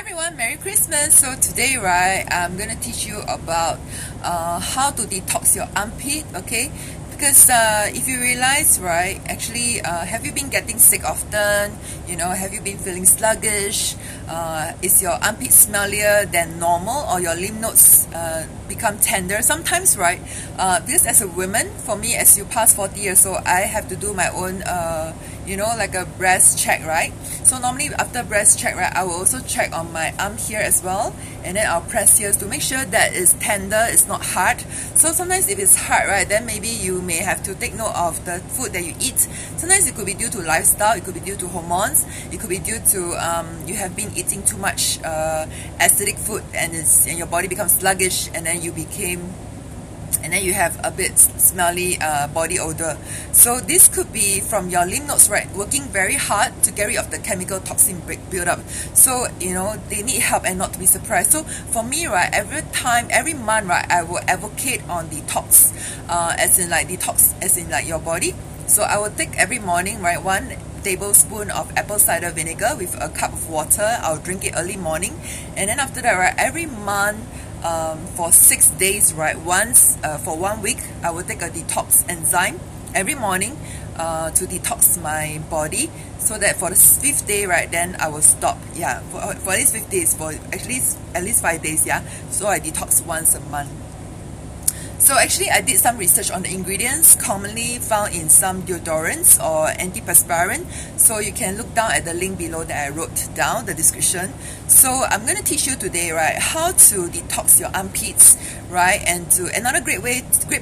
everyone, Merry Christmas. So today, right, I'm gonna teach you about how to detox your armpit, okay? Because if you realize, right, actually, have you been getting sick often? You know, have you been feeling sluggish? Is your armpit smellier than normal, or your lymph nodes become tender? Sometimes, right, because as a woman, for me, as you pass 40 years old, I have to do my own, you know, like a breast check, right? So normally after breast check, right, I will also check on my arm here as well, and then I'll press here to make sure that it's tender, it's not hard. So sometimes if it's hard, right, then maybe you may have to take note of the food that you eat. Sometimes it could be due to lifestyle, it could be due to hormones, it could be due to you have been eating too much acidic food, and your body becomes sluggish, and then you have a bit smelly body odor. So this could be from your lymph nodes, right, working very hard to get rid of the chemical toxin buildup. So you know they need help and not to be surprised. So for me, right, every month, right, I will advocate on detox, as in like your body. So I will take every morning, right, 1 tablespoon of apple cider vinegar with a cup of water. I'll drink it early morning, and then after that, right, every month, for 6 days, right, once for 1 week, I will take a detox enzyme every morning to detox my body, so that for the 5th day, right, then I will stop. Yeah, for at least 5 days, for at least 5 days. Yeah, so I detox once a month. So actually, I did some research on the ingredients commonly found in some deodorants or antiperspirant. So you can look down at the link below that I wrote down, the description. So I'm going to teach you today, right, how to detox your armpits, right? And another great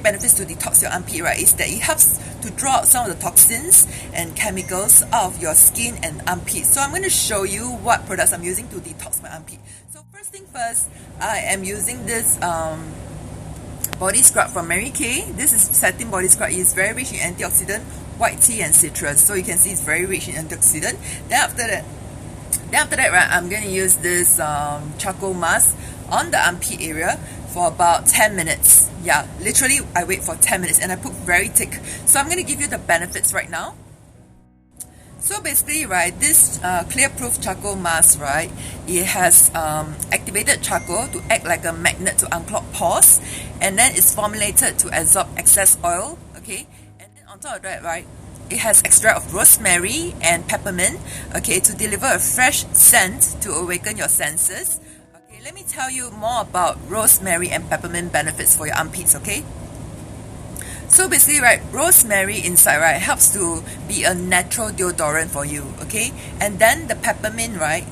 benefits to detox your armpit, right, is that it helps to draw out some of the toxins and chemicals out of your skin and armpit. So I'm going to show you what products I'm using to detox my armpit. So first thing first, I am using this body scrub from Mary Kay. This is satin body scrub. It's very rich in antioxidant, white tea and citrus. So you can see it's very rich in antioxidant. Then after that, right, I'm going to use this charcoal mask on the armpit area for about 10 minutes. Yeah, literally I wait for 10 minutes and I put very thick. So I'm going to give you the benefits right now. So basically, right, this clear proof charcoal mask, right, it has activated charcoal to act like a magnet to unclog pores, and then it's formulated to absorb excess oil, okay, and then on top of that, right, it has extract of rosemary and peppermint, okay, to deliver a fresh scent to awaken your senses. Okay, let me tell you more about rosemary and peppermint benefits for your armpits, okay. So basically, right, rosemary inside, right, helps to be a natural deodorant for you, okay? And then the peppermint, right,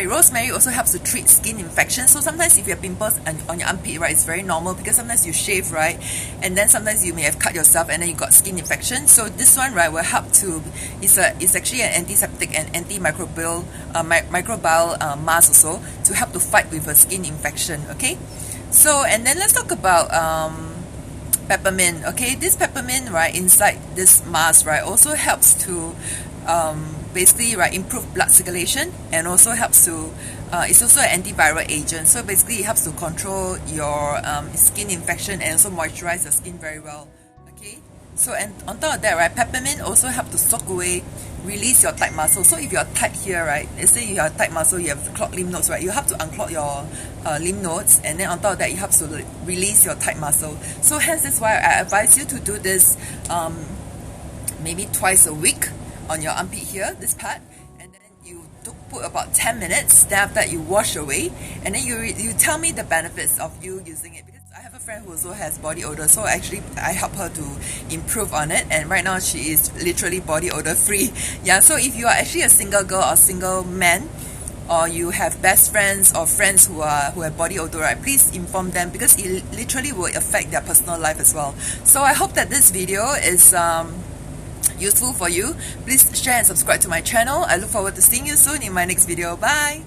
rosemary also helps to treat skin infections. So sometimes if you have pimples on your armpit, right, it's very normal because sometimes you shave, right, and then sometimes you may have cut yourself and then you got skin infection. So this one, right, will help to, it's actually an antiseptic and antimicrobial mask also to help to fight with a skin infection, okay? So, and then let's talk about peppermint. Okay, this peppermint, right, inside this mask, right, also helps to basically, right, improve blood circulation, and also helps to it's also an antiviral agent. So basically it helps to control your skin infection and also moisturize your skin very well. Okay, so and on top of that, right, peppermint also helps to soak away, release your tight muscle. So if you're tight here, right, let's say you have tight muscle, you have clogged lymph nodes, right, you have to unclog your lymph nodes, and then on top of that, it helps to release your tight muscle. So hence that's why I advise you to do this maybe twice a week on your armpit here, this part, and then you put about 10 minutes. Then after that, you wash away, and then you tell me the benefits of you using it. Because I have a friend who also has body odor, so actually I help her to improve on it, and right now she is literally body odor free. Yeah, so if you are actually a single girl or single man, or you have best friends or friends who have body odor, right, please inform them, because it literally will affect their personal life as well. So I hope that this video is useful for you. Please share and subscribe to my channel. I look forward to seeing you soon in my next video. Bye!